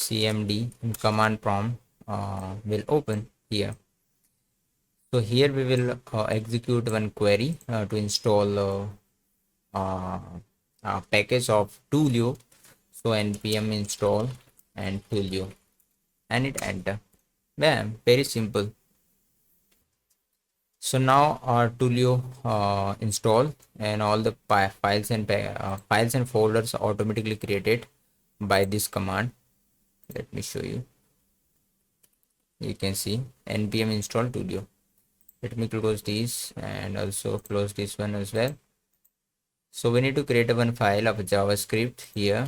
cmd command prompt will open here. So here we will execute one query to install a package of Twilio. So npm install and Twilio and hit enter. Bam, very simple. So now our Twilio install and all the files and folders are automatically created by this command. Let me show you. You can see npm install Twilio. Let me close this and also close this one as well. So we need to create a one file of JavaScript here,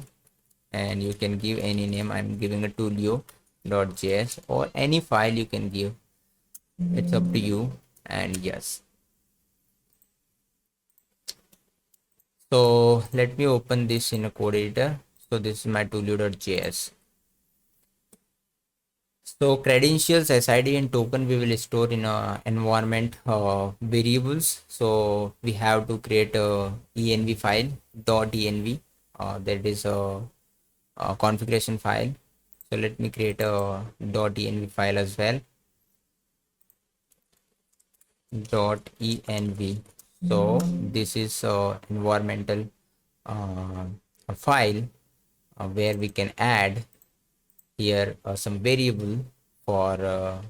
and you can give any name. I'm giving a Twilio.js or any file you can give. It's up to you. And yes. So let me open this in a code editor. So this is my Twilio.js. So credentials, SID and token we will store in a environment variables. So we have to create a env file .env. That is a configuration file. So let me create a .env file as well. .env. So this is environmental a file where we can add here some variable for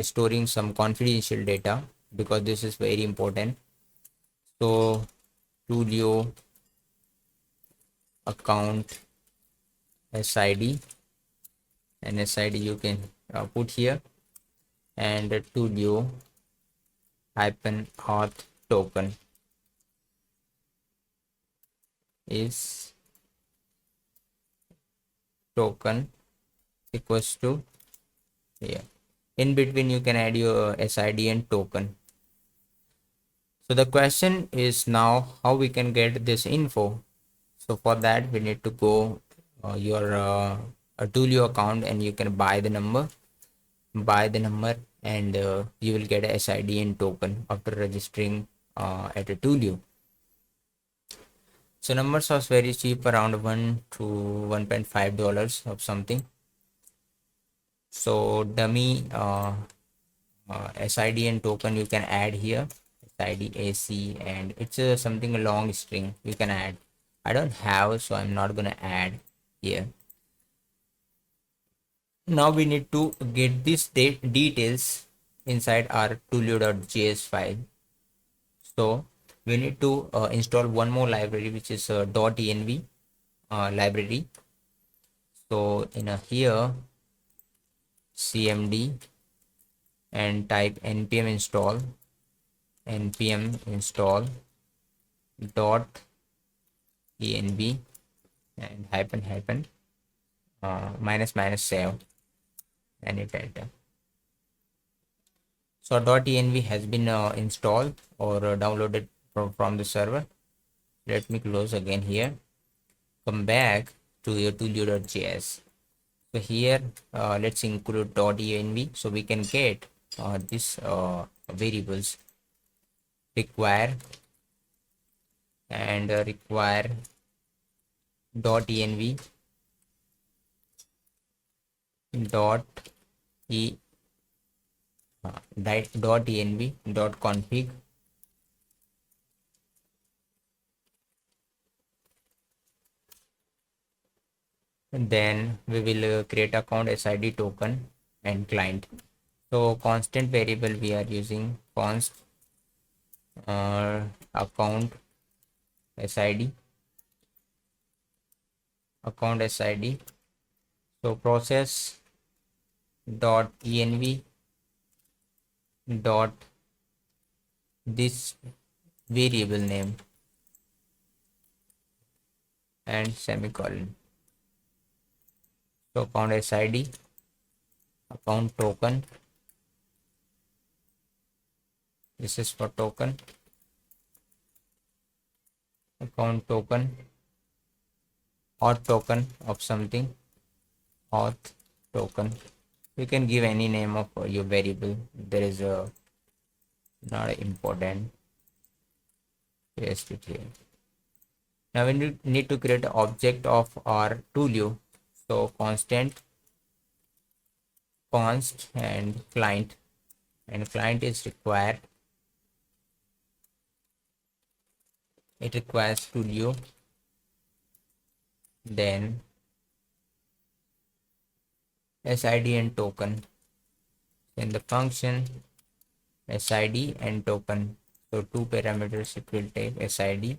storing some confidential data, because this is very important. So Twilio account SID, and SID you can put here, and Twilio -auth token is token equals to here. In between you can add your SID and token. So the question is now how we can get this info. So for that we need to go your a Twilio account, and you can buy the number and you will get a SID and token after registering at a Twilio. So numbers was very cheap, around $1 to $1.5 of something. So dummy SID and token you can add here, SID AC, and it's something a long string you can add. I don't have, so I'm not gonna add here. Now we need to get these details inside our Twilio.js file. So we need to install one more library, which is .env library. So in here cmd and type npm install .env and hyphen -save and hit enter. So .env has been installed or downloaded from the server. Let me close again here. Come back to your Twilio.js. So here let's include .env so we can get these variables require and require .env .env.config, and then we will create account SID token and client. So constant variable we are using const account SID. So process .env dot this variable name and semicolon. So account SID, account token, this is for token, account token, auth token of something, auth token. You can give any name of your variable. There is a not important. Paste it here. Now we need to create an object of our Twilio. So constant const and client, and client is required. It requires Twilio, then SID and token. In the function SID and token, so two parameters it will take, SID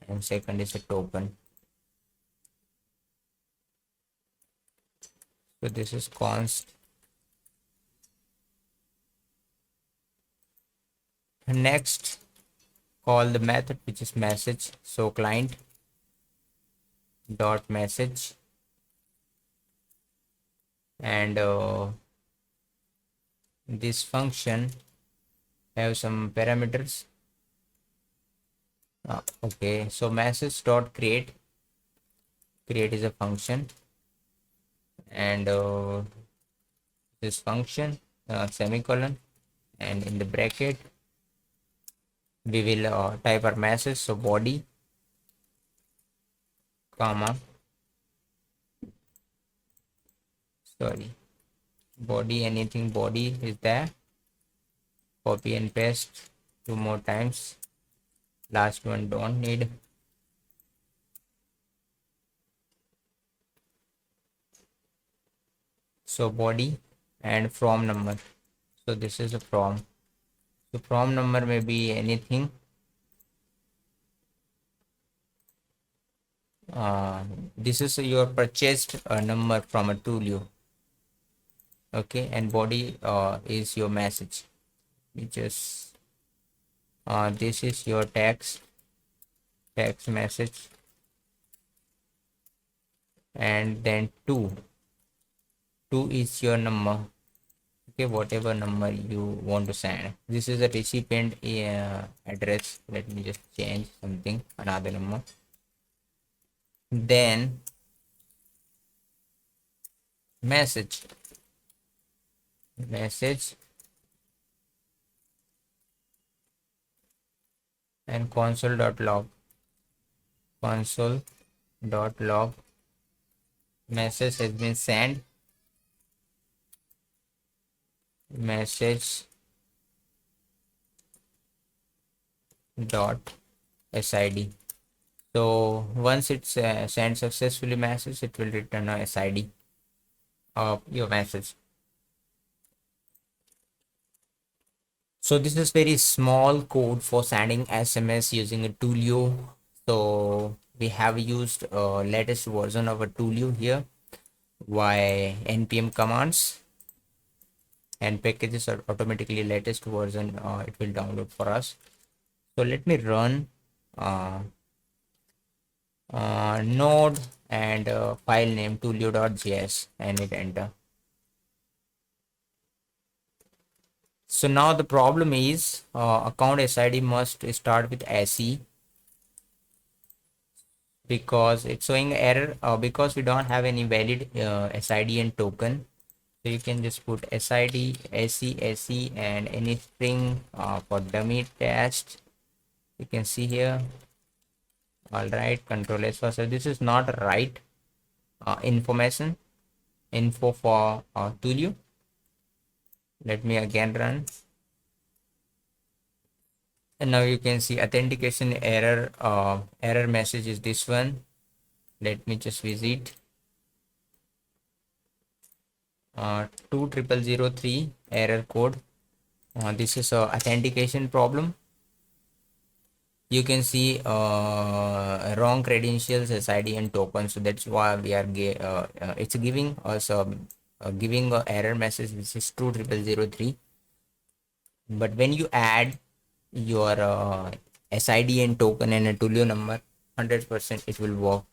and second is a token. So this is const. Next, call the method which is message. So client dot message, and this function have some parameters. Okay, so message dot create. Create is a function, and this function semicolon, and in the bracket we will type our message. So body comma, sorry, body, anything body is there, copy and paste two more times, last one don't need. So body and from number, so this is a from, so from number may be anything. This is your purchased number from a Twilio. Okay, and body is your message, which is this is your text message, and then two is your number. Okay, whatever number you want to send. This is a recipient address. Let me just change something, another number. Then message and console.log message has been sent, message dot SID. So once it's sent successfully message, it will return a SID of your message. So this is very small code for sending SMS using a Twilio. So we have used latest version of a Twilio here, why npm commands, and packages are automatically latest version it will download for us. So let me run node and file name twilio.js and hit enter. So now the problem is account SID must start with SE, because it's showing error because we don't have any valid SID and token. So you can just put SID, SE, and any string for dummy test. You can see here. All right, control S. So this is not right information info for Twilio. Let me again run, and now you can see authentication error. Error message is this one. Let me just visit 20003 error code. This is a authentication problem. You can see wrong credentials, SID and token. So that's why we are it's giving us giving a error message which is 20003. But when you add your SID and token and a Twilio number, 100% it will work.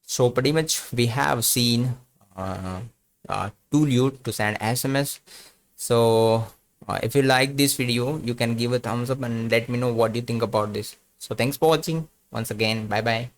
So pretty much we have seen Twilio to send SMS. So if you like this video, you can give a thumbs up and let me know what you think about this. So thanks for watching once again. Bye bye.